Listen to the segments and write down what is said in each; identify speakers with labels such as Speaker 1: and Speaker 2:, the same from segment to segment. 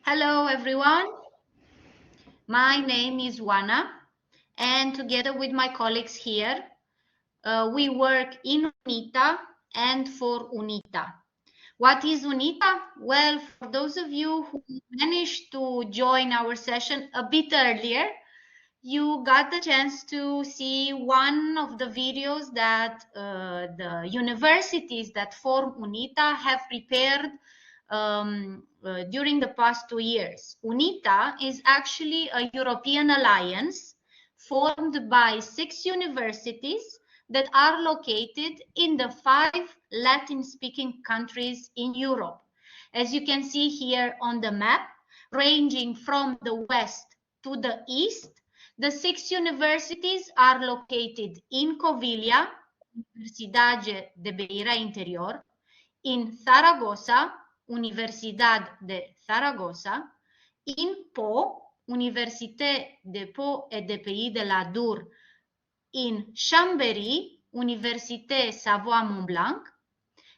Speaker 1: Hello, everyone. My name is Wana, and together with my colleagues here, we work in UNITA and for UNITA. What is UNITA? Well, for those of you who managed to join our session a bit earlier, you got the chance to see one of the videos that the universities that form UNITA have prepared during the past 2 years. UNITA is actually a European alliance formed by 6 universities that are located in the 5 Latin-speaking countries in Europe. As you can see here on the map, ranging from the west to the east, the 6 universities are located in Covilhã, Universidade de Beira Interior, in Zaragoza, Universidad de Zaragoza, in Pau, Université de Pau et de Pays de la Dour, in Chambéry, Université Savoie-Mont-Blanc,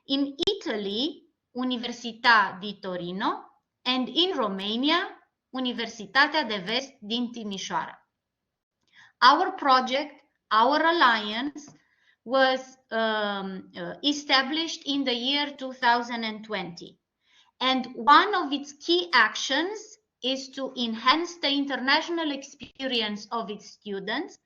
Speaker 1: in Italy, Università di Torino, and in Romania, Universitatea de Vest din Timișoara. Our project, our alliance, was established in the year 2020. And one of its key actions is to enhance the international experience of its students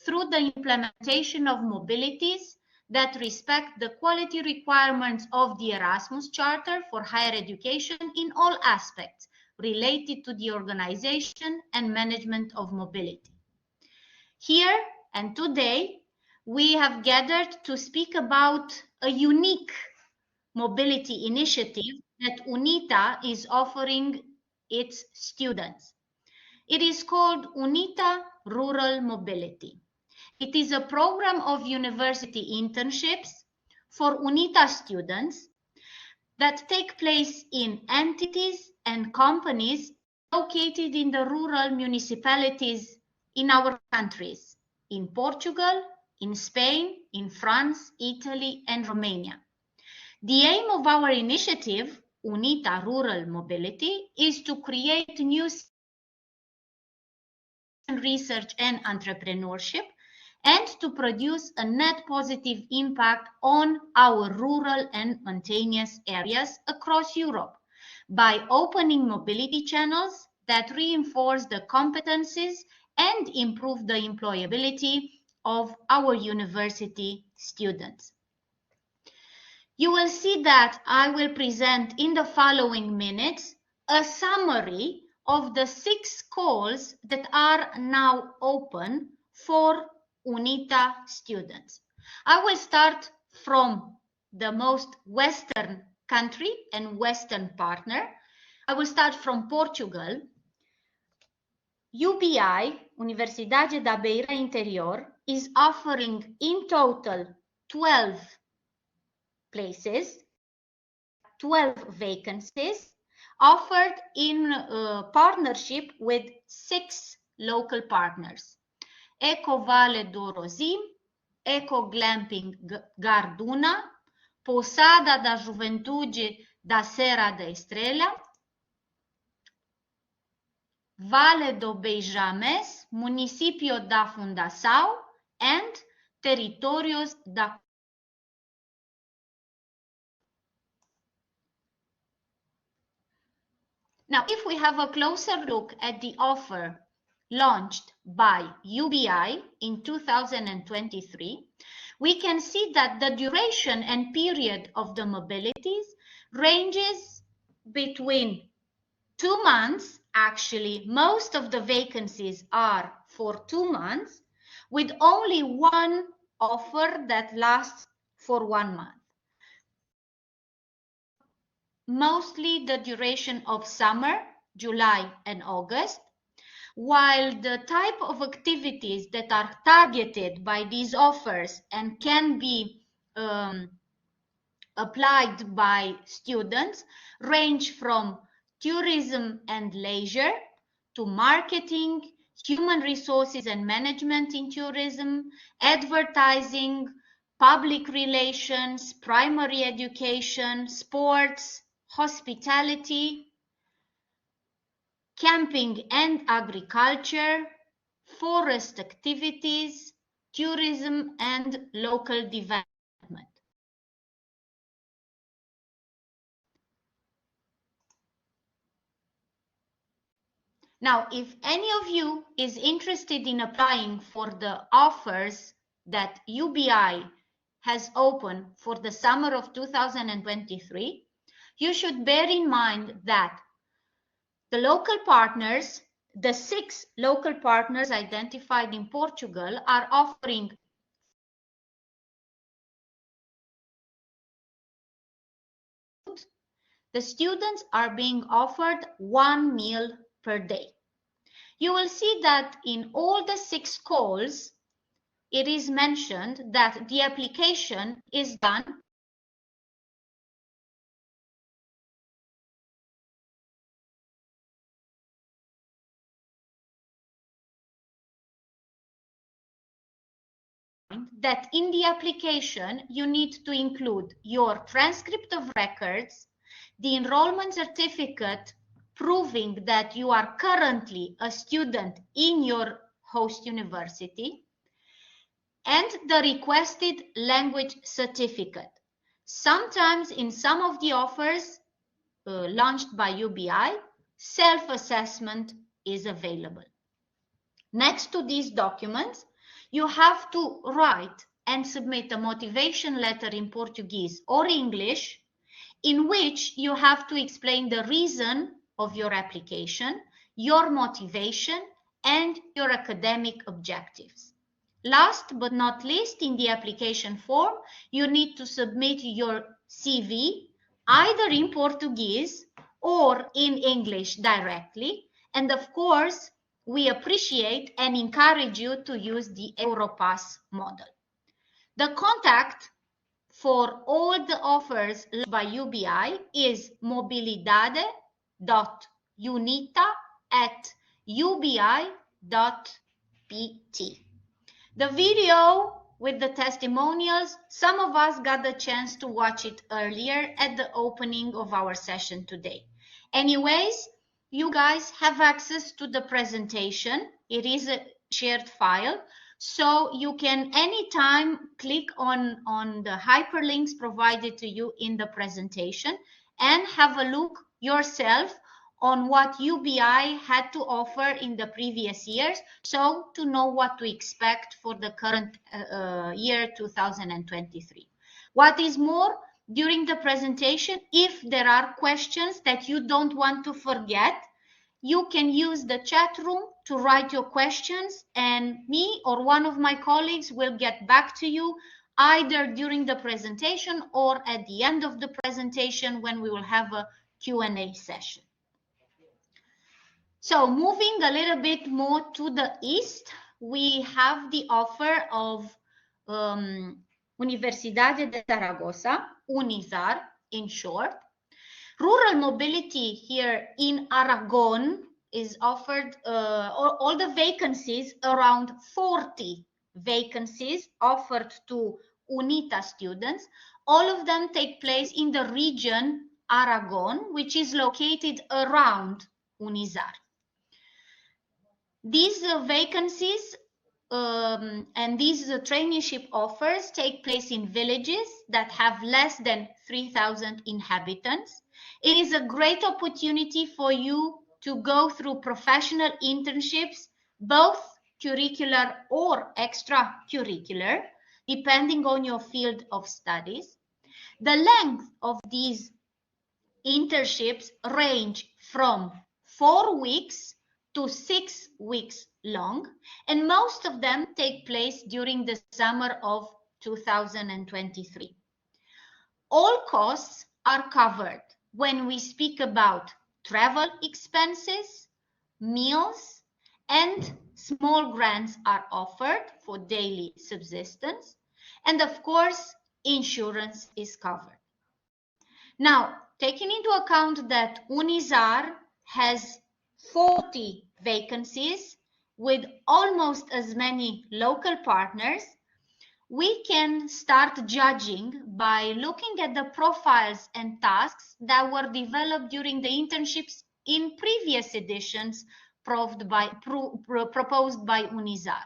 Speaker 1: through the implementation of mobilities that respect the quality requirements of the Erasmus Charter for higher education in all aspects related to the organization and management of mobility. Here and today, we have gathered to speak about a unique mobility initiative that UNITA is offering its students. It is called UNITA Rural Mobility. It is a program of university internships for UNITA students that take place in entities and companies located in the rural municipalities in our countries, in Portugal, in Spain, in France, Italy, and Romania. The aim of our initiative, UNITA Rural Mobility, is to create new research and entrepreneurship and to produce a net positive impact on our rural and mountainous areas across Europe by opening mobility channels that reinforce the competencies and improve the employability of our university students. You will see that I will present in the following minutes a summary of the 6 calls that are now open for UNITA students. I will start from the most western country and western partner. I will start from Portugal. UBI, Universidade da Beira Interior, is offering in total 12 places, 12 vacancies offered in partnership with 6 local partners. Eco Vale do Rosim, Eco Glamping Garduna, Posada da Juventude da Serra da Estrela, Vale do Beijames, Município da Fundação, and Territórios da. Now, if we have a closer look at the offer launched by UBI in 2023, we can see that the duration and period of the mobilities ranges between 2 months. Actually, most of the vacancies are for 2 months, with only one offer that lasts for 1 month. Mostly the duration of summer, July and August, while the type of activities that are targeted by these offers and can be applied by students range from tourism and leisure to marketing, human resources and management in tourism, advertising, public relations, primary education, sports, hospitality. camping and agriculture, forest activities, tourism and local development. Now, if any of you is interested in applying for the offers that UBI has opened for the summer of 2023, you should bear in mind that the local partners, the 6 local partners identified in Portugal, are offering the students are being offered 1 meal per day. You will see that in all the 6 calls, it is mentioned that the application is done that in the application you need to include your transcript of records, the enrollment certificate proving that you are currently a student in your host university, and the requested language certificate. Sometimes in some of the offers launched by UBI, self-assessment is available. Next to these documents, you have to write and submit a motivation letter in Portuguese or English, in which you have to explain the reason of your application, your motivation, and your academic objectives. Last but not least, in the application form, you need to submit your CV either in Portuguese or in English directly. And of course, we appreciate and encourage you to use the Europass model. The contact for all the offers by UBI is mobilidade.unita@ubi.pt. The video with the testimonials, some of us got the chance to watch it earlier at the opening of our session today. Anyways, you guys have access to the presentation. It is a shared file, so you can anytime click on the hyperlinks provided to you in the presentation and have a look yourself on what UBI had to offer in the previous years, so to know what to expect for the current year 2023. What is more, during the presentation, if there are questions that you don't want to forget, you can use the chat room to write your questions, and me or one of my colleagues will get back to you either during the presentation or at the end of the presentation when we will have a Q&A session. So moving a little bit more to the east, we have the offer of Universidade de Zaragoza, UNIZAR in short. Rural mobility here in Aragon is offered, all the vacancies, around 40 vacancies offered to UNITA students. All of them take place in the region Aragon, which is located around UNIZAR. These vacancies and these traineeship offers take place in villages that have less than 3,000 inhabitants. It is a great opportunity for you to go through professional internships, both curricular or extracurricular, depending on your field of studies. The length of these internships range from 4 weeks to 6 weeks long, and most of them take place during the summer of 2023. All costs are covered when we speak about travel expenses, meals, and small grants are offered for daily subsistence, and of course, insurance is covered. Now, taking into account that UNIZAR has 40 vacancies with almost as many local partners, we can start judging by looking at the profiles and tasks that were developed during the internships in previous editions proposed by UNIZAR.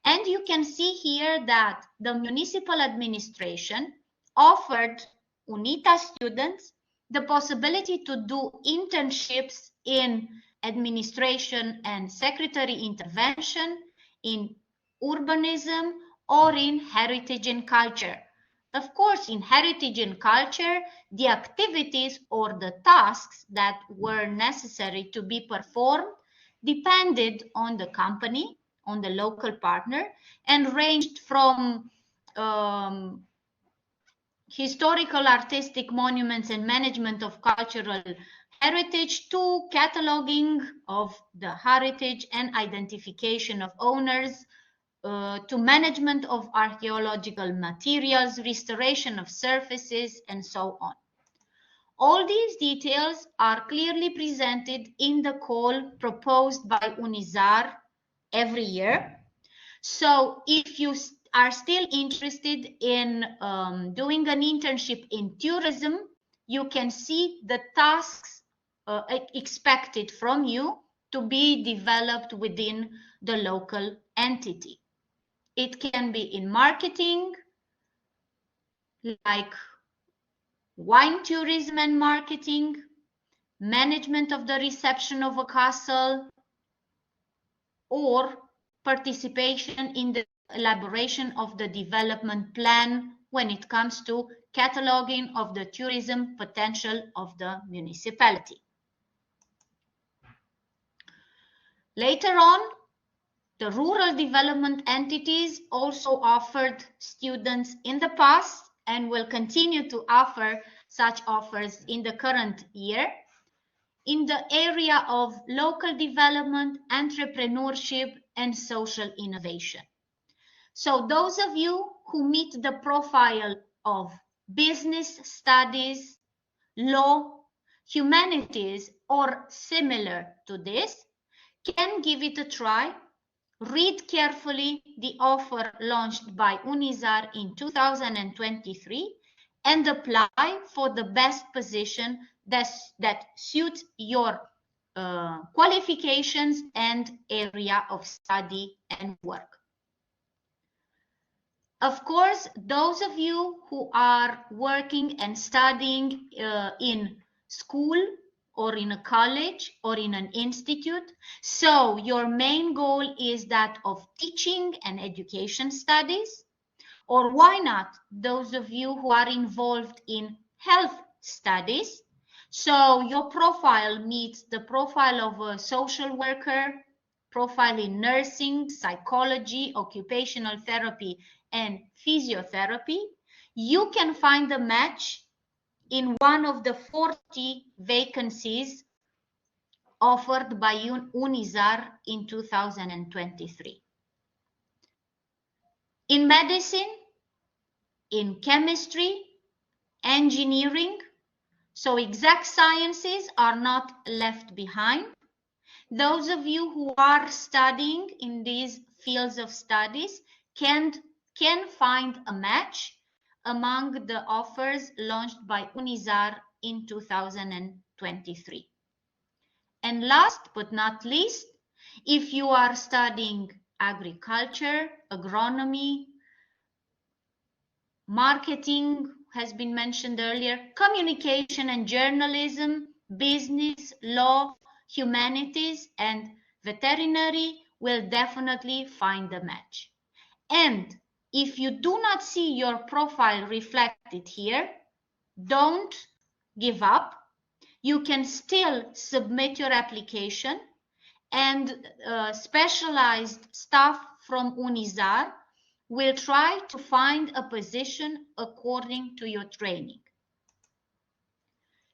Speaker 1: And you can see here that the municipal administration offered UNITA students the possibility to do internships in administration and secretary intervention, in urbanism, or in heritage and culture. Of course, in heritage and culture, the activities or the tasks that were necessary to be performed depended on the company, on the local partner, and ranged from historical artistic monuments and management of cultural heritage to cataloging of the heritage and identification of owners, to management of archaeological materials, restoration of surfaces, and so on. All these details are clearly presented in the call proposed by UNIZAR every year. So if you are still interested in doing an internship in tourism, you can see the tasks expected from you to be developed within the local entity. It can be in marketing, like wine tourism and marketing, management of the reception of a castle, or participation in the elaboration of the development plan when it comes to cataloging of the tourism potential of the municipality. Later on, the rural development entities also offered students in the past and will continue to offer such offers in the current year in the area of local development, entrepreneurship, and social innovation. So those of you who meet the profile of business studies, law, humanities, or similar to this, can give it a try. Read carefully the offer launched by UNIZAR in 2023 and apply for the best position that suits your qualifications and area of study and work. Of course, those of you who are working and studying in school or in a college or in an institute, so your main goal is that of teaching and education studies, or why not those of you who are involved in health studies, so your profile meets the profile of a social worker, profile in nursing, psychology, occupational therapy, and physiotherapy, you can find a match in one of the 40 vacancies offered by UNIZAR in 2023. In medicine, in chemistry, engineering, so exact sciences are not left behind. Those of you who are studying in these fields of studies can find a match among the offers launched by UNIZAR in 2023. And last but not least, if you are studying agriculture, agronomy, marketing has been mentioned earlier, communication and journalism, business, law, humanities, and veterinary will definitely find a match. And if you do not see your profile reflected here, don't give up. You can still submit your application, and specialized staff from UNIZAR will try to find a position according to your training.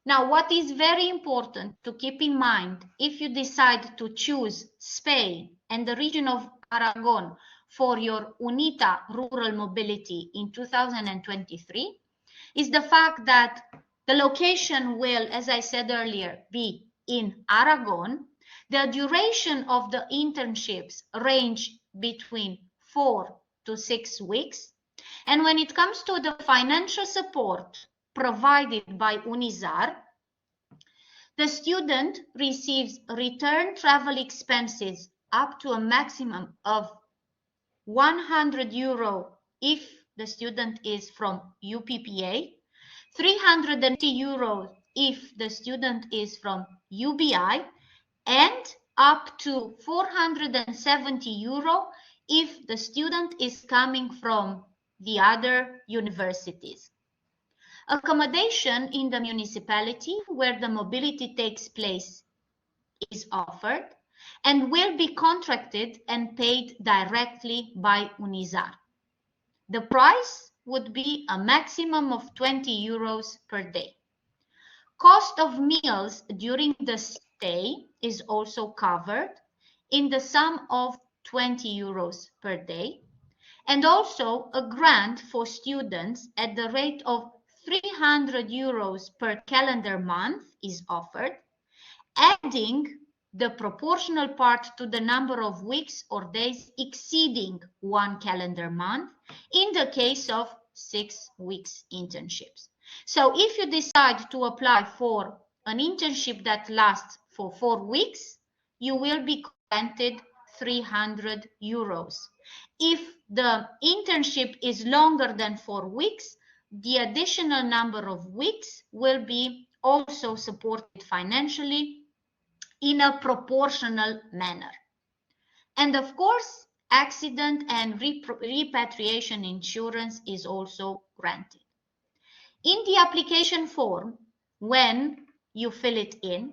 Speaker 1: Now, what is very important to keep in mind if you decide to choose Spain and the region of Aragon for your UNITA rural mobility in 2023 is the fact that the location will, as I said earlier, be in Aragon. The duration of the internships range between 4 to 6 weeks. And when it comes to the financial support provided by UNIZAR, The student receives return travel expenses up to a maximum of 100 euro if the student is from UPPA, 350 euro if the student is from UBI, and up to 470 euro if the student is coming from the other universities. Accommodation in the municipality where the mobility takes place is offered and will be contracted and paid directly by UNIZAR. The price would be a maximum of 20 euros per day. Cost of meals during the stay is also covered in the sum of 20 euros per day, and also a grant for students at the rate of 300 euros per calendar month is offered, adding the proportional part to the number of weeks or days exceeding 1 calendar month in the case of 6 weeks internships. So if you decide to apply for an internship that lasts for 4 weeks, you will be granted 300 euros. If the internship is longer than 4 weeks, the additional number of weeks will be also supported financially in a proportional manner. And of course, accident and repatriation insurance is also granted. In the application form, when you fill it in,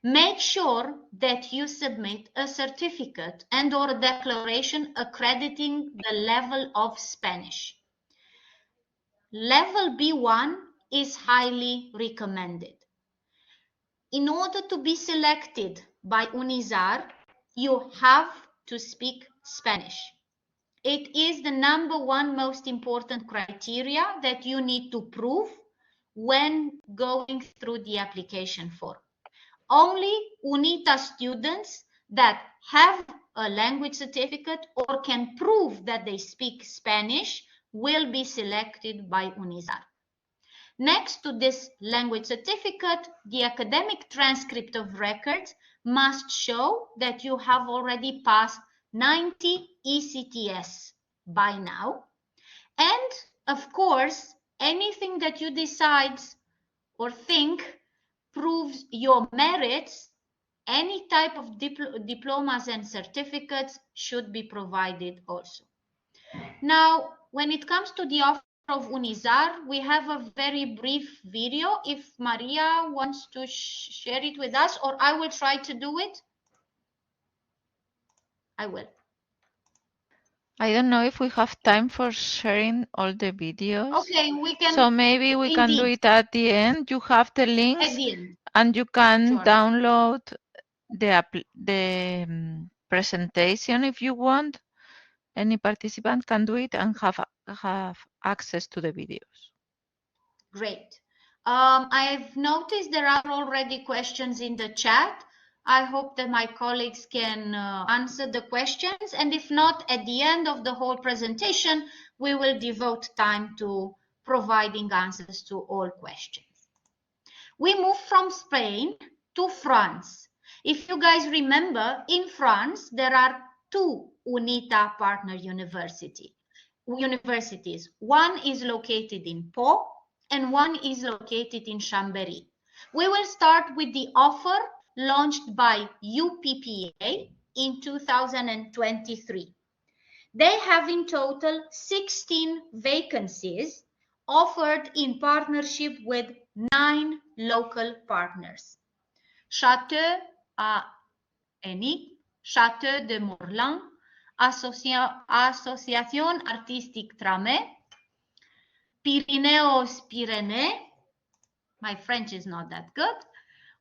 Speaker 1: make sure that you submit a certificate and or a declaration accrediting the level of Spanish. Level B1 is highly recommended. In order to be selected by UNIZAR, you have to speak Spanish. It is the #1 most important criteria that you need to prove when going through the application form. Only UNITA students that have a language certificate or can prove that they speak Spanish will be selected by UNIZAR. Next to this language certificate, the academic transcript of records must show that you have already passed 90 ECTS by now. And of course, anything that you decide or think proves your merits, any type of diplomas and certificates should be provided also. Now, when it comes to the offer of UNIZAR, we have a very brief video. If Maria wants to share it with us, or I will try to do it. I will.
Speaker 2: I don't know if we have time for sharing all the videos.
Speaker 1: Okay, we can.
Speaker 2: So maybe we can do it at the end. You have the links
Speaker 1: at the end,
Speaker 2: and you can
Speaker 1: sure.
Speaker 2: download the presentation if you want. Any participant can do it and have access to the videos.
Speaker 1: Great. I've noticed there are already questions in the chat. I hope that my colleagues can answer the questions, and if not, at the end of the whole presentation, we will devote time to providing answers to all questions. We move from Spain to France. If you guys remember, in France, there are 2 UNITA partner universities. One is located in Pau, and one is located in Chambéry. We will start with the offer launched by UPPA in 2023. They have in total 16 vacancies offered in partnership with 9 local partners. Château à Enic, Château de Morlan, Association Artistique Tramé, Pyrénées, my French is not that good.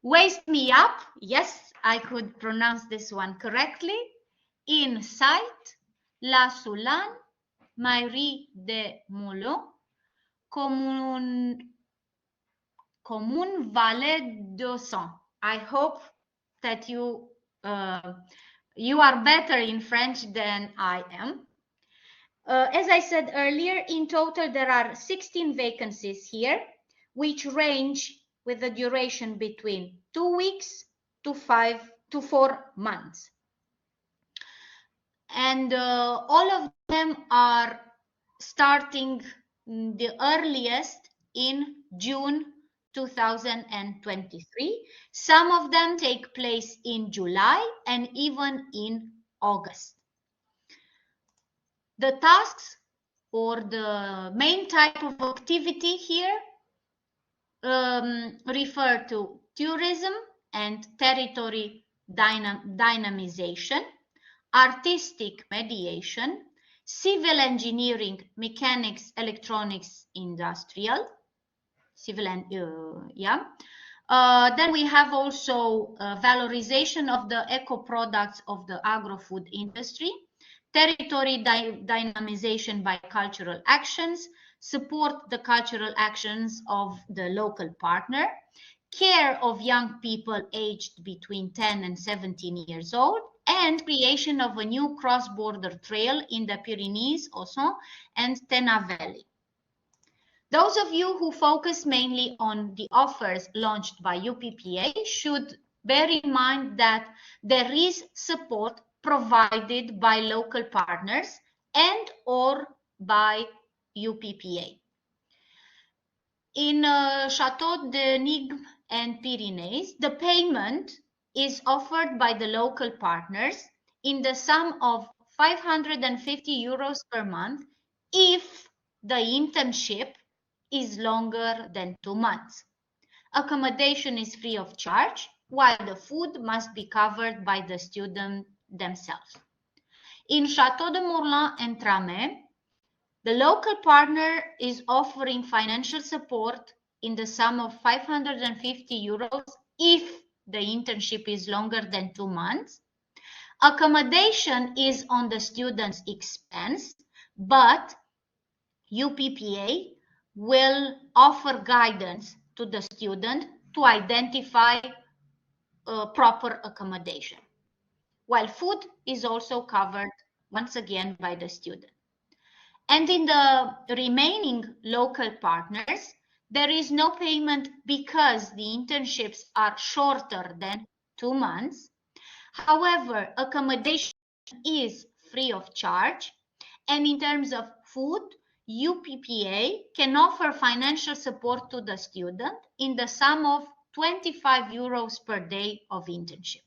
Speaker 1: Waste Me Up, yes, I could pronounce this one correctly. Insight, La Soulane, Mairie de Moulon, Commune Valais d'Osson. I hope that you are better in French than I am. As I said earlier, in total there are 16 vacancies here, which range with a duration between 2 weeks to 4 months. And all of them are starting the earliest in June 2023. Some of them take place in July and even in August. The tasks or the main type of activity here refer to tourism and territory dynamization, artistic mediation, civil engineering, mechanics, electronics, industrial, civil and then we have also valorization of the eco products of the agro-food industry, territory dynamization by cultural actions, support the cultural actions of the local partner, care of young people aged between 10 and 17 years old, and creation of a new cross-border trail in the Pyrenees, Osson, and Tena Valley. Those of you who focus mainly on the offers launched by UPPA should bear in mind that there is support provided by local partners and or by UPPA. In Château de Nîmes and Pyrenees, the payment is offered by the local partners in the sum of 550 euros per month if the internship is longer than 2 months. Accommodation is free of charge, while the food must be covered by the student themselves. In Château de Morlan and Tramay, the local partner is offering financial support in the sum of 550 euros if the internship is longer than 2 months. Accommodation is on the student's expense, but UPPA will offer guidance to the student to identify proper accommodation, while food is also covered once again by the student. And in the remaining local partners, there is no payment because the internships are shorter than 2 months. However, accommodation is free of charge. And in terms of food, UPPA can offer financial support to the student in the sum of 25 euros per day of internship.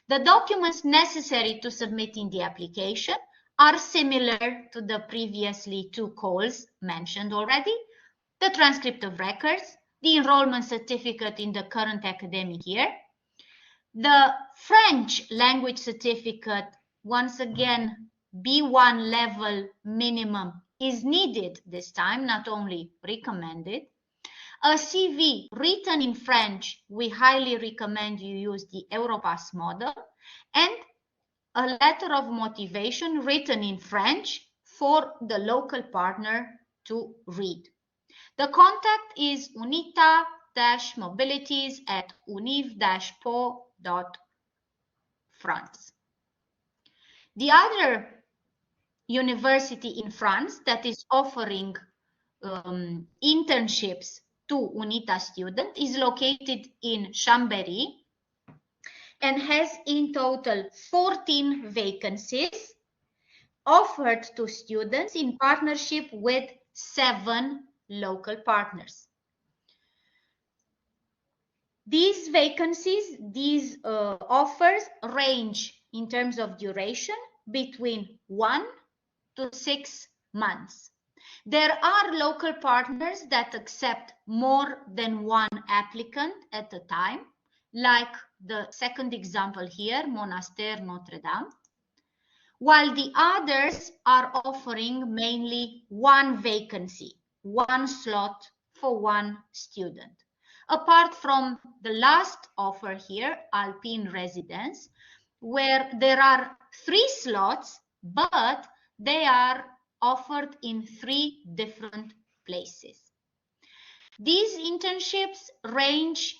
Speaker 1: The documents necessary to submit in the application are similar to the previously 2 calls mentioned already: the transcript of records, the enrollment certificate in the current academic year, the French language certificate, once again, B1 level minimum is needed this time, not only recommended. A CV written in French, we highly recommend you use the Europass model, and a letter of motivation written in French for the local partner to read. The contact is unita-mobilities@univ-po.France. The other university in France that is offering internships to UNITA students is located in Chambéry and has in total 14 vacancies offered to students in partnership with 7 local partners. These vacancies, these offers range in terms of duration between 1 to 6 months. There are local partners that accept more than 1 applicant at a time, like the second example here, Monastère Notre-Dame, while the others are offering mainly 1 vacancy, 1 slot for 1 student. Apart from the last offer here, Alpine Residence, where there are 3 slots, but they are offered in 3 different places. These internships range,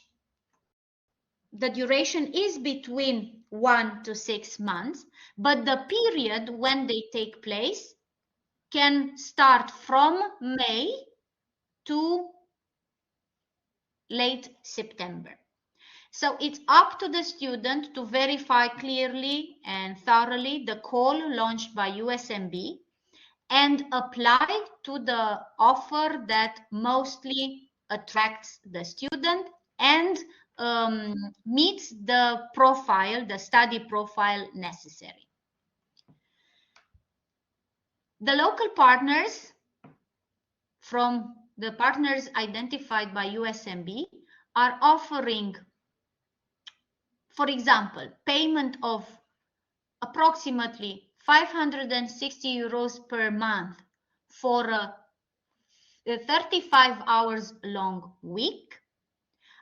Speaker 1: the duration is between 1 to 6 months, but the period when they take place can start from May to late September. So it's up to the student to verify clearly and thoroughly the call launched by USMB and apply to the offer that mostly attracts the student and meets the profile, the study profile necessary. The local partners from the partners identified by USMB are offering, for example, payment of approximately 560 euros per month for a 35 hours long week,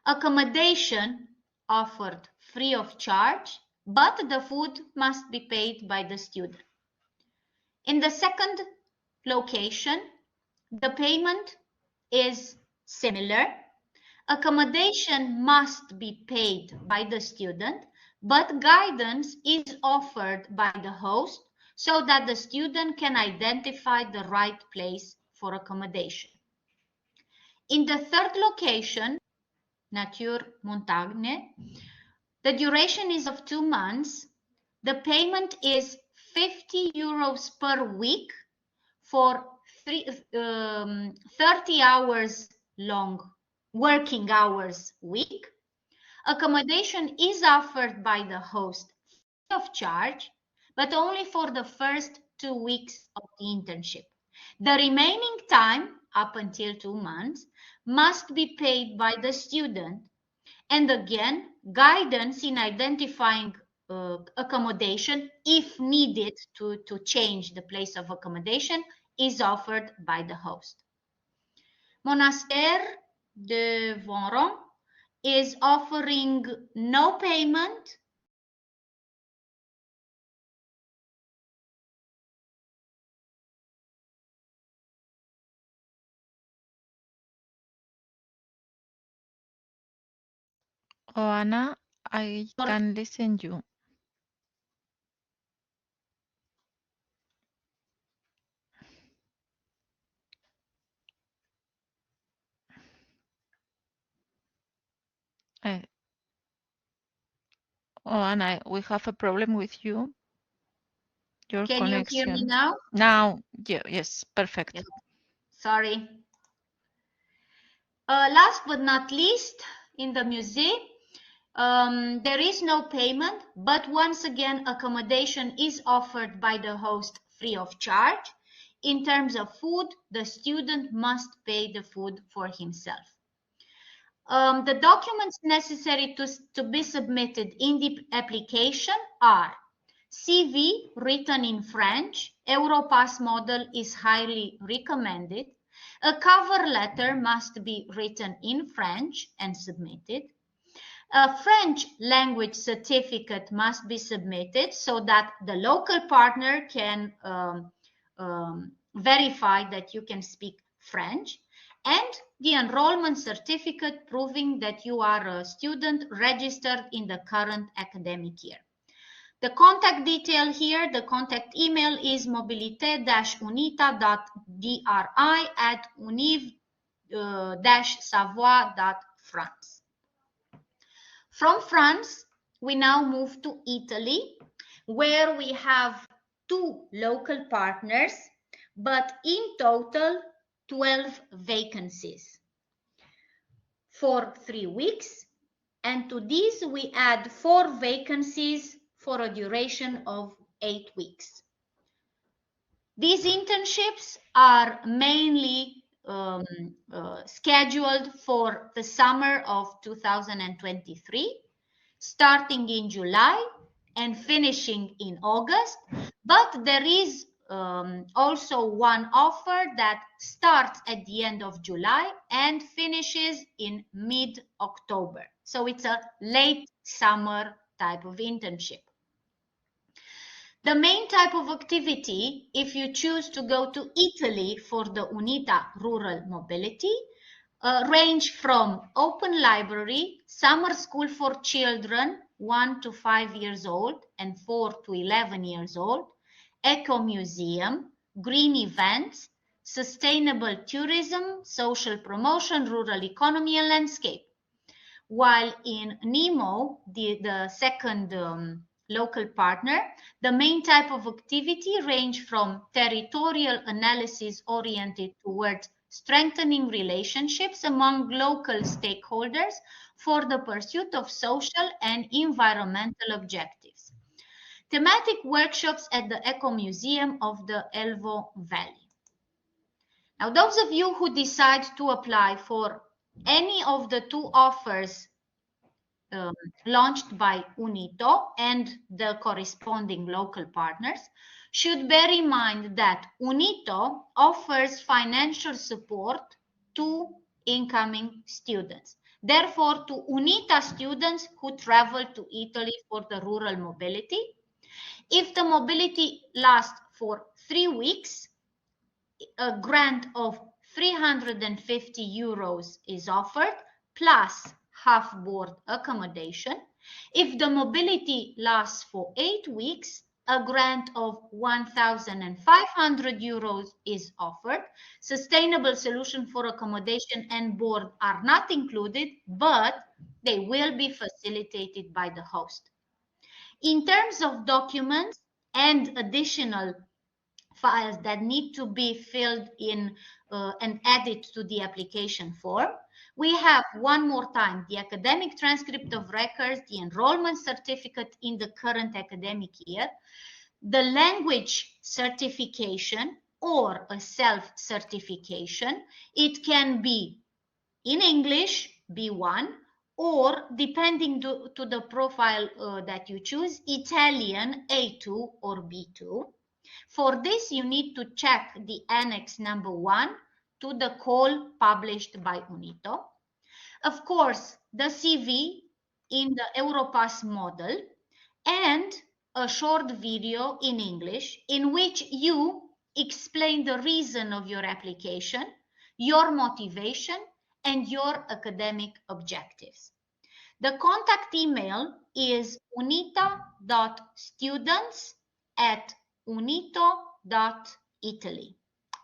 Speaker 1: accommodation offered free of charge, but the food must be paid by the student. In the second location, the payment is similar. Accommodation must be paid by the student, but guidance is offered by the host so that the student can identify the right place for accommodation. In the third location, Nature Montagne, the duration is of 2 months. The payment is 50 euros per week for 30 hours long working hours week. Accommodation is offered by the host free of charge, but only for the first 2 weeks of the internship. The remaining time, up until 2 months, must be paid by the student. And again, guidance in identifying accommodation, if needed to change the place of accommodation, is offered by the host. Monastère de Voiron is offering no payment
Speaker 2: Oh, Anna, I
Speaker 1: for
Speaker 2: can listen you. Uh, oh, Anna, we have a problem with you. Your
Speaker 1: Can you hear me
Speaker 2: connection.
Speaker 1: now?
Speaker 2: Now, yeah, yes, perfect.
Speaker 1: Yes. Sorry. Last but not least, in the museum, there is no payment, but once again, accommodation is offered by the host free of charge. In terms of food, the student must pay the food for himself. The documents necessary to be submitted in the application are CV written in French. Europass model is highly recommended. A cover letter must be written in French and submitted. A French language certificate must be submitted so that the local partner can verify that you can speak French, and the enrollment certificate proving that you are a student registered in the current academic year. The contact detail here, the contact email is mobilité-unita.dri@univ-savoie.france. From France, we now move to Italy, where we have 2 local partners, but in total 12 vacancies for 3 weeks. And to these we add 4 vacancies for a duration of 8 weeks. These internships are mainly scheduled for the summer of 2023, starting in July and finishing in August. But there is also one offer that starts at the end of July and finishes in mid-October. So it's a late summer type of internship. The main type of activity, if you choose to go to Italy for the UNITA rural mobility, range from open library, summer school for children 1 to 5 years old and 4 to 11 years old, eco museum, green events, sustainable tourism, social promotion, rural economy and landscape. while in NEMO, the second local partner, the main type of activity range from territorial analysis oriented towards strengthening relationships among local stakeholders for the pursuit of social and environmental objectives. Thematic workshops at the Eco Museum of the Elvo Valley. Now, those of you who decide to apply for any of the two offers launched by UNITA and the corresponding local partners should bear in mind that UNITA offers financial support to incoming students. Therefore, to UNITA students who travel to Italy for the rural mobility, if the mobility lasts for 3 weeks, a grant of 350 euros is offered plus half board accommodation. If the mobility lasts for 8 weeks, a grant of 1,500 euros is offered. Sustainable solution for accommodation and board are not included, but they will be facilitated by the host. In terms of documents and additional files that need to be filled in and added to the application form, we have one more time the academic transcript of records, the enrollment certificate in the current academic year, the language certification or a self-certification. It can be in English, B1, or depending to the profile that you choose, Italian, A2 or B2. For this, you need to check the annex number 1 to the call published by UNITA. Of course, the CV in the Europass model and a short video in English in which you explain the reason of your application, your motivation, and your academic objectives. The contact email is unita.students@unito.italy.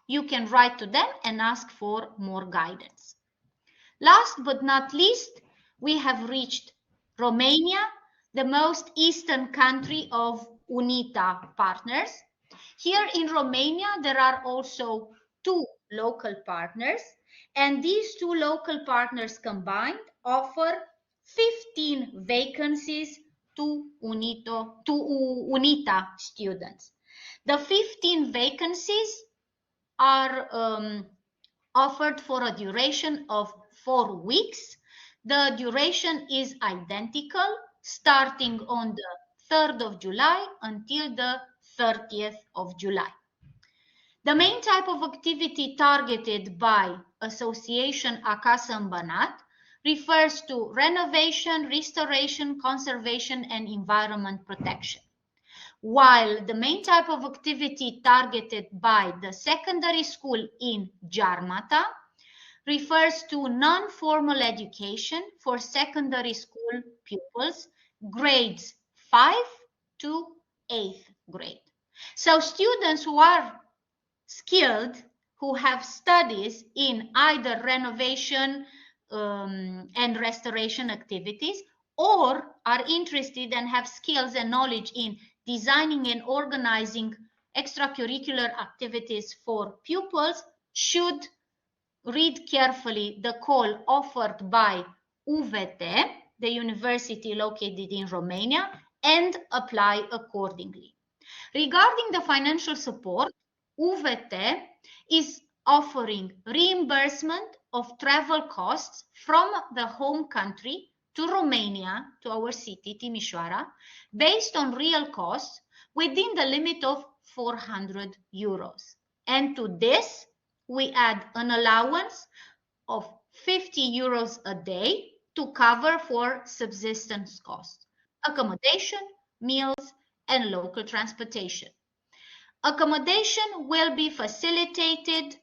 Speaker 1: You can write to them and ask for more guidance. Last but not least, we have reached Romania, the most eastern country of UNITA partners. Here in Romania, there are also two local partners, and these two local partners combined offer 15 vacancies to UNITA students. The 15 vacancies are offered for a duration of 4 weeks. The duration is identical, starting on the 3rd of July until the 30th of July. The main type of activity targeted by Association Acasă în Banat refers to renovation, restoration, conservation, and environment protection. While the main type of activity targeted by the secondary school in Jarmata refers to non-formal education for secondary school pupils, grades 5 to 8th grade. So students who are skilled, who have studies in either renovation and restoration activities, or are interested and have skills and knowledge in designing and organizing extracurricular activities for pupils should read carefully the call offered by UVT, the university located in Romania, and apply accordingly. Regarding the financial support, UVT is offering reimbursement of travel costs from the home country to Romania, to our city, Timișoara, based on real costs within the limit of 400 euros. And to this, we add an allowance of 50 euros a day to cover for subsistence costs, accommodation, meals, and local transportation. Accommodation will be facilitated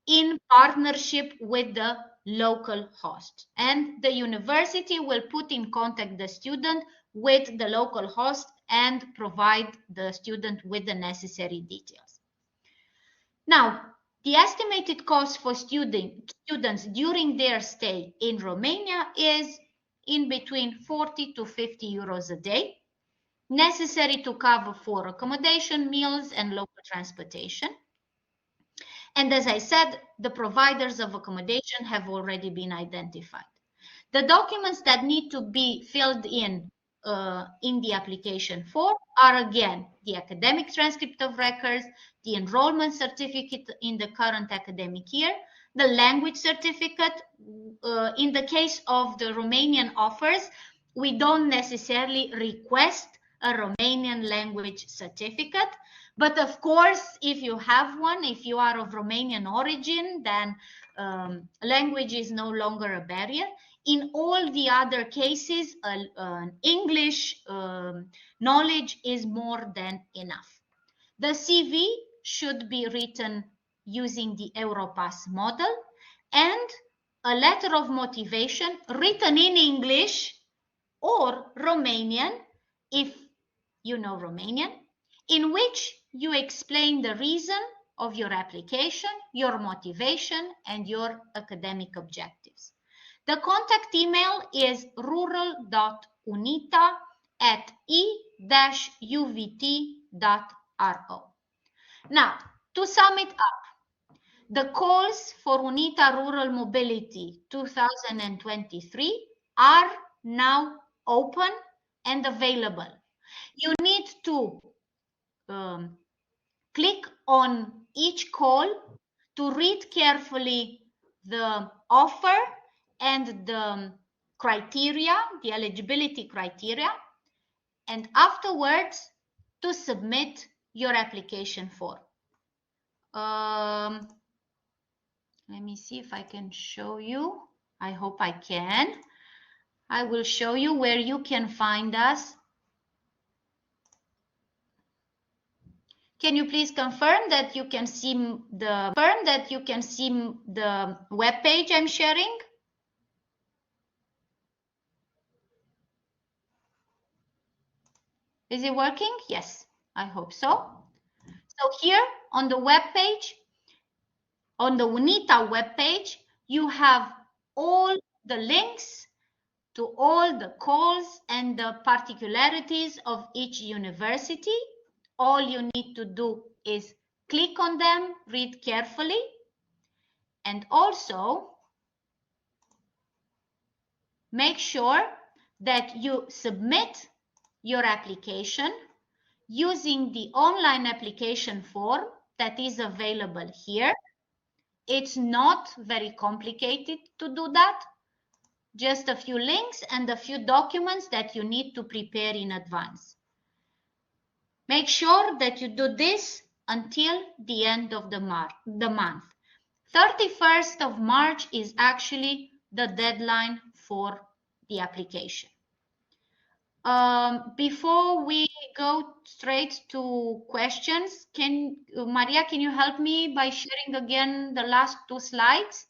Speaker 1: in partnership with the local host, and the university will put in contact the student with the local host and provide the student with the necessary details. Now, the estimated cost for students during their stay in Romania is in between 40 to 50 euros a day, necessary to cover for accommodation, meals, and local transportation. And as I said, the providers of accommodation have already been identified. The documents that need to be filled in the application form are again the academic transcript of records, the enrollment certificate in the current academic year, the language certificate. In the case of the Romanian offers, we don't necessarily request a Romanian language certificate. But of course, if you have one, if you are of Romanian origin, then language is no longer a barrier. In all the other cases, English knowledge is more than enough. The CV should be written using the Europass model, and a letter of motivation written in English or Romanian, if you know Romanian, in which you explain the reason of your application, your motivation, and your academic objectives. The contact email is rural.unita@e-uvt.ro. Now, to sum it up, the calls for UNITA Rural Mobility 2023 are now open and available. You need to click on each call to read carefully the offer and the criteria, the eligibility criteria, and afterwards to submit your application form. Let me see if I can show you. I hope I can. I will show you where you can find us. Can you please confirm that you can see the web page I'm sharing? Is it working? Yes, I hope so. So here on the web page, on the UNITA web page, you have all the links to all the calls and the particularities of each university. All you need to do is click on them, read carefully, and also make sure that you submit your application using the online application form that is available here. It's not very complicated to do that. Just a few links and a few documents that you need to prepare in advance. Make sure that you do this until the end of the month. 31st of March is actually the deadline for the application. Before we go straight to questions, Maria, can you help me by sharing again the last two slides?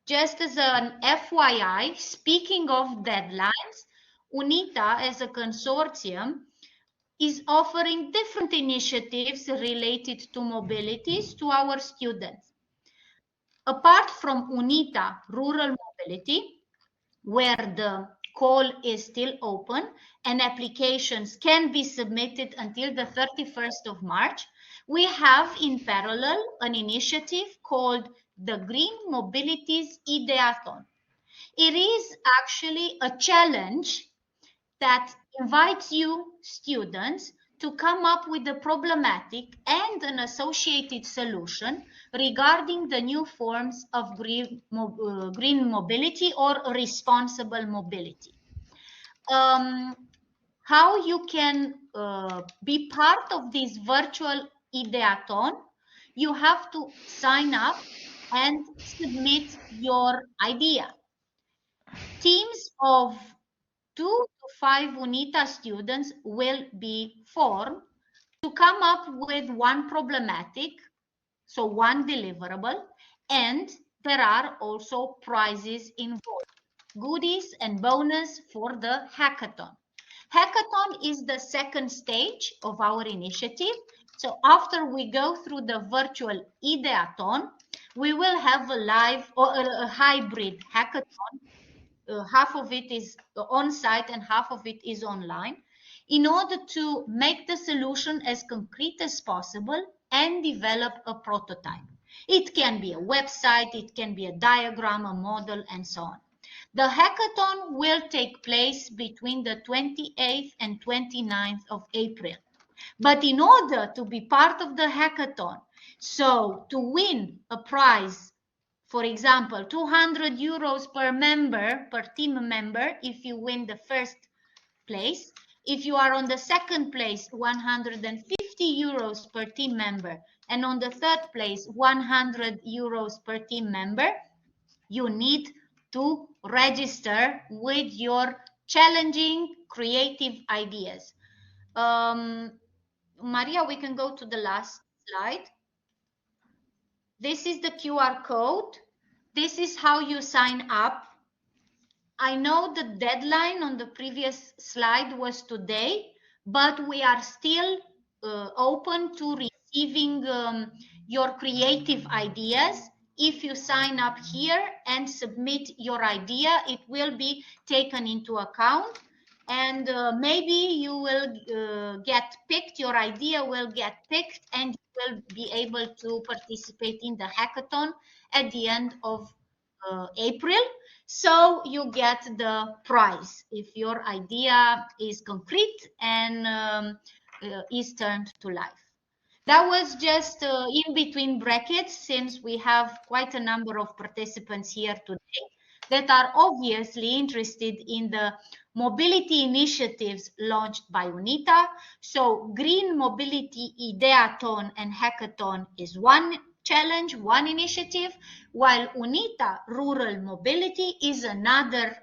Speaker 1: Just as an FYI, speaking of deadlines, UNITA as a consortium is offering different initiatives related to mobilities to our students. Apart from UNITA Rural Mobility, where the call is still open and applications can be submitted until the 31st of March, we have in parallel an initiative called the Green Mobilities Ideathon. It is actually a challenge that invites you students to come up with a problematic and an associated solution regarding the new forms of green mobility or responsible mobility. How you can be part of this virtual ideathon, you have to sign up and submit your idea. Teams of 2 to 5 UNITA students will be formed to come up with one problematic, so one deliverable, and there are also prizes involved, goodies and bonus for the hackathon. Hackathon is the second stage of our initiative. So after we go through the virtual ideathon, we will have a live or a hybrid hackathon half of it is on-site and half of it is online, in order to make the solution as concrete as possible and develop a prototype. It can be a website, it can be a diagram, a model, and so on. The hackathon will take place between the 28th and 29th of April. But in order to be part of the hackathon, so to win a prize, for example, 200 euros per member, per team member, if you win the first place. If you are on the second place, 150 euros per team member. And on the third place, 100 euros per team member. You need to register with your challenging creative ideas. Maria, we can go to the last slide. This is the QR code. This is how you sign up. I know the deadline on the previous slide was today, but we are still open to receiving your creative ideas. If you sign up here and submit your idea, it will be taken into account, and maybe you will get picked, your idea will get picked, and you will be able to participate in the hackathon at the end of April. So you get the prize if your idea is concrete and is turned to life. That was just in between brackets, since we have quite a number of participants here today that are obviously interested in the mobility initiatives launched by UNITA. So Green Mobility Ideathon and Hackathon is one challenge, one initiative, while UNITA Rural Mobility is another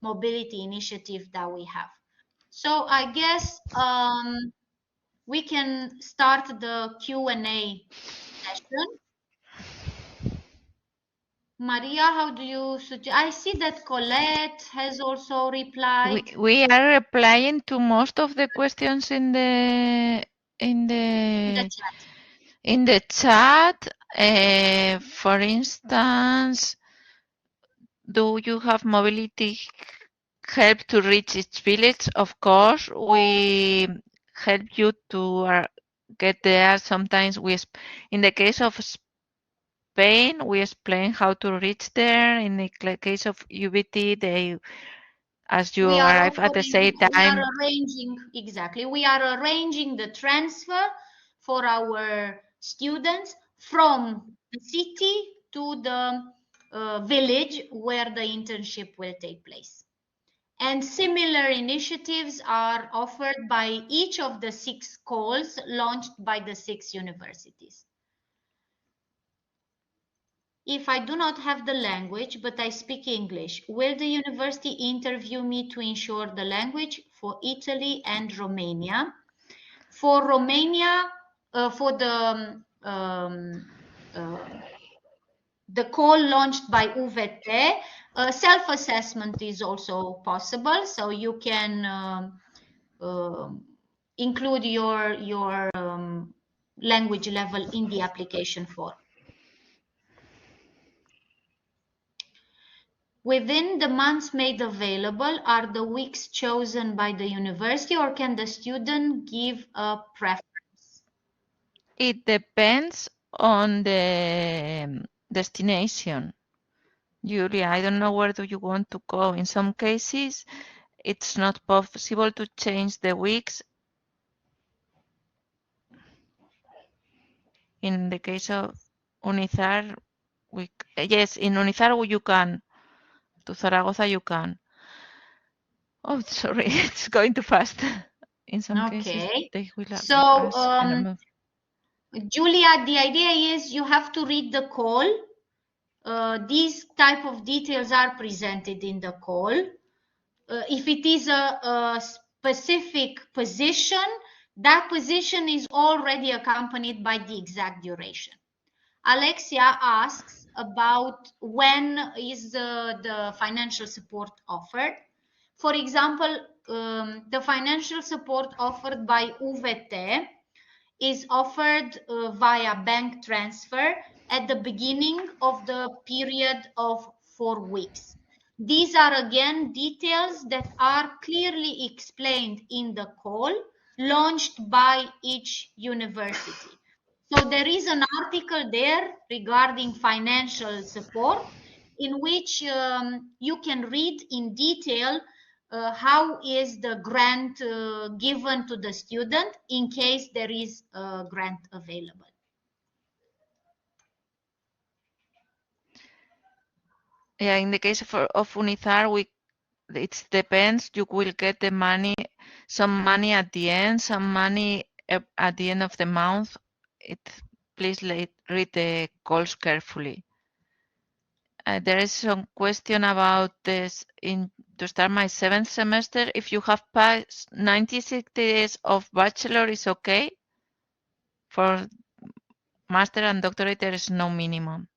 Speaker 1: mobility initiative that we have. So I guess we can start the Q&A session. Maria, how do you suggest? I see that Colette has also replied.
Speaker 2: We are replying to most of the questions in the
Speaker 1: chat.
Speaker 2: In the chat. For instance, do you have mobility help to reach each village? Of course, we help you to get there. Sometimes in the case of Spain, we explain how to reach there. In the case of UBT, as you arrive at the same time.
Speaker 1: We are arranging the transfer for our students from the city to the village where the internship will take place. And similar initiatives are offered by each of the 6 calls launched by the 6 universities. If I do not have the language, but I speak English, will the university interview me to ensure the language for Italy and Romania? For Romania, for the call launched by UVT, self-assessment is also possible, so you can include your language level in the application form. Within the months made available, are the weeks chosen by the university, or can the student give a preference?
Speaker 2: It depends on the destination. Julia, I don't know where do you want to go. In some cases, it's not possible to change the weeks. In the case of UNIZAR, yes, in UNIZAR you can. To Zaragoza you can. Oh, sorry, it's going too fast. In some cases, they will
Speaker 1: so,
Speaker 2: ask.
Speaker 1: Julia, the idea is you have to read the call. These type of details are presented in the call. If it is a specific position, that position is already accompanied by the exact duration. Alexia asks about when is the financial support offered. For example, the financial support offered by UVT is offered via bank transfer at the beginning of the period of 4 weeks. These are again details that are clearly explained in the call launched by each university. So there is an article there regarding financial support in which you can read in detail how is the grant given to the student in case there is a grant available.
Speaker 2: Yeah, in the case of UNITAR, it depends. You will get the money, some money at the end, some money at the end of the month. Please read the calls carefully. There is some question about this. To start my 7th semester, if you have passed 96 days of bachelor, is okay. For master and doctorate, there is no minimum.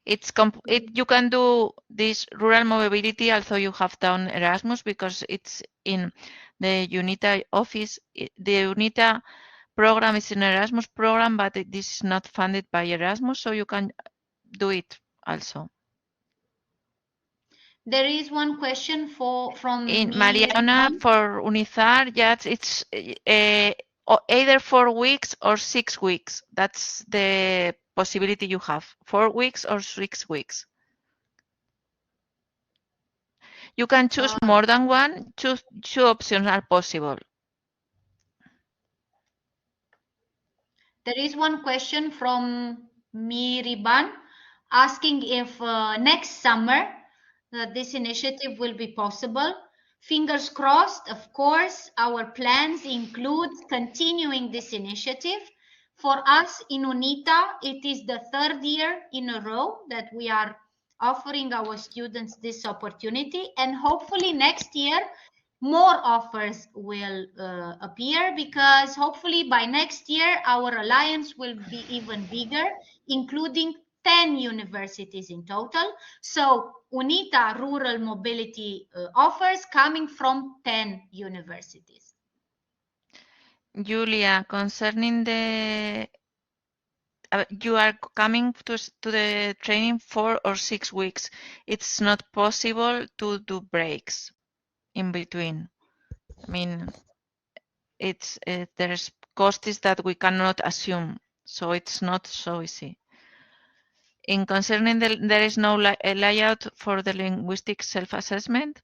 Speaker 2: You can do this rural mobility although you have done Erasmus because it's in the UNITA office. The UNITA program is an Erasmus program, but this is not funded by Erasmus, so you can do it also.
Speaker 1: There is one question from
Speaker 2: In
Speaker 1: me.
Speaker 2: Mariana for UNITAR, yes, it's either 4 weeks or 6 weeks. That's the possibility you have, 4 weeks or 6 weeks. You can choose more than one. Two options are possible.
Speaker 1: There is one question from Miriban asking if next summer this initiative will be possible. Fingers crossed, of course, our plans include continuing this initiative. For us in UNITA, it is the 3rd year in a row that we are offering our students this opportunity, and hopefully next year more offers will appear, because hopefully by next year our alliance will be even bigger, including 10 universities in total. So UNITA rural mobility offers coming from 10 universities.
Speaker 2: Julia, concerning you are coming to the training 4 or 6 weeks. It's not possible to do breaks in between. I mean, there's costs that we cannot assume, so it's not so easy. In concerning there is no layout for the linguistic self-assessment.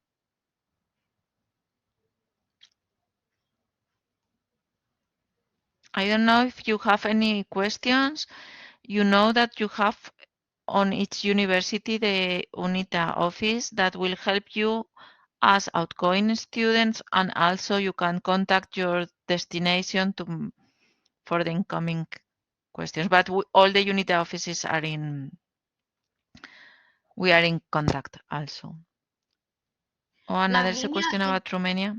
Speaker 2: I don't know if you have any questions. You know that you have on each university the UNITA office that will help you as outgoing students, and also you can contact your destination for the incoming questions. But all the UNITA offices are we are in contact also. Oh, another question about Romania.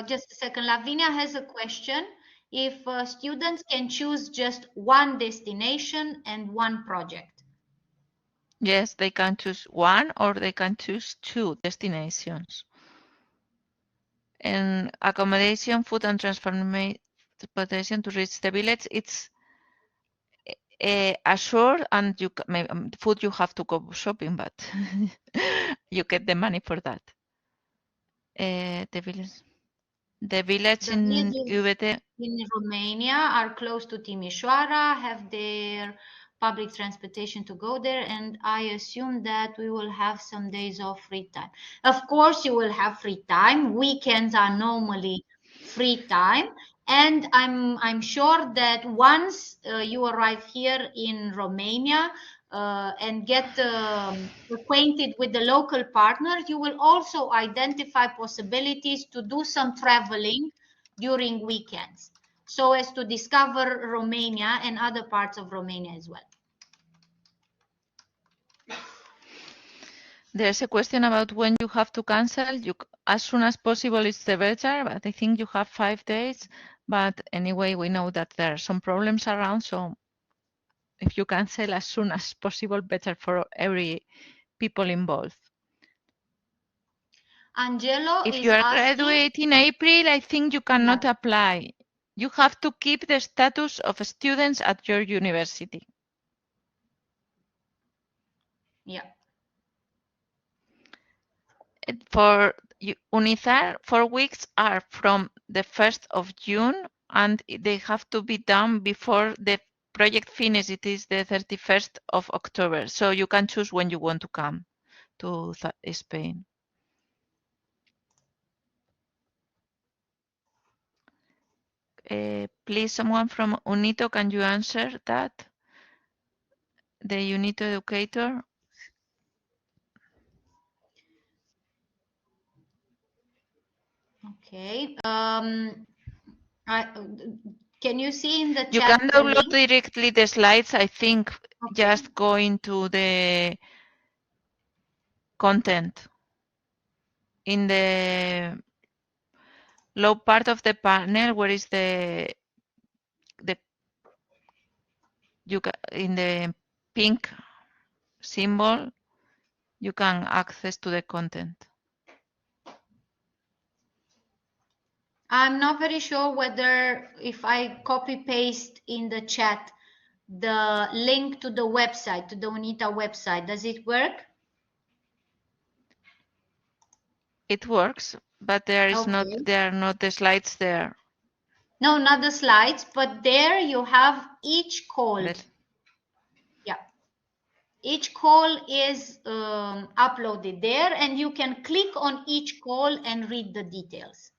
Speaker 1: Just a second. Lavinia has a question. If students can choose just one destination and one project.
Speaker 2: Yes, they can choose one or they can choose 2 destinations. And accommodation, food and transportation to reach the village, it's assured, and food you have to go shopping, but you get the money for that. The village in UVT
Speaker 1: in Romania are close to Timișoara, have their public transportation to go there, and I assume that we will have some days of free time. Of course, you will have free time. Weekends are normally free time, and I'm sure that once you arrive here in Romania and get acquainted with the local partners, you will also identify possibilities to do some traveling during weekends, so as to discover Romania and other parts of Romania as well.
Speaker 2: There's a question about when you have to cancel. As soon as possible is the better, but I think you have 5 days. But anyway, we know that there are some problems around, so if you cancel as soon as possible, better for every people involved.
Speaker 1: Angelo
Speaker 2: if
Speaker 1: is
Speaker 2: you are
Speaker 1: asking,
Speaker 2: graduating in April, I think you cannot apply. You have to keep the status of students at your university.
Speaker 1: Yeah.
Speaker 2: For UNITA, 4 weeks are from the 1st of June, and they have to be done before the project finishes. It is the 31st of October, so you can choose when you want to come to Spain. Please, someone from UNITO, can you answer that? The UNITO educator?
Speaker 1: Okay. Can you see in the
Speaker 2: You
Speaker 1: chat
Speaker 2: can
Speaker 1: the
Speaker 2: download
Speaker 1: link?
Speaker 2: directly the slides, I think,
Speaker 1: Okay.
Speaker 2: just going to the content. In the low part of the panel, where is in the pink symbol, you can access to the content.
Speaker 1: I'm not very sure whether if I copy paste in the chat the link to the website, to the UNITA website, does it work?
Speaker 2: It works, but there are not the slides there.
Speaker 1: No, not the slides, but there you have each call. Yeah. Each call is uploaded there, and you can click on each call and read the details.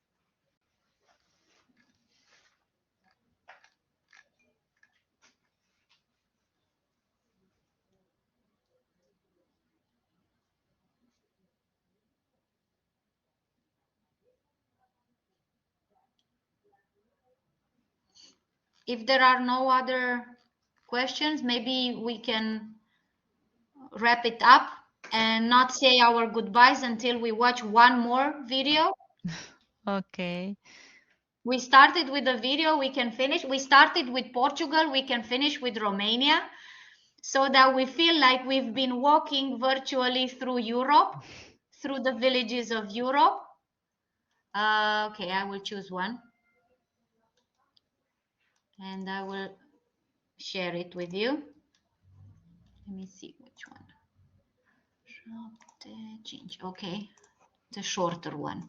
Speaker 1: If there are no other questions, maybe we can wrap it up and not say our goodbyes until we watch one more video.
Speaker 2: Okay.
Speaker 1: We started with a video, we can finish. We started with Portugal, we can finish with Romania, so that we feel like we've been walking virtually through Europe, through the villages of Europe. Okay, I will choose one. And I will share it with you. Let me see which one. Okay, the shorter one.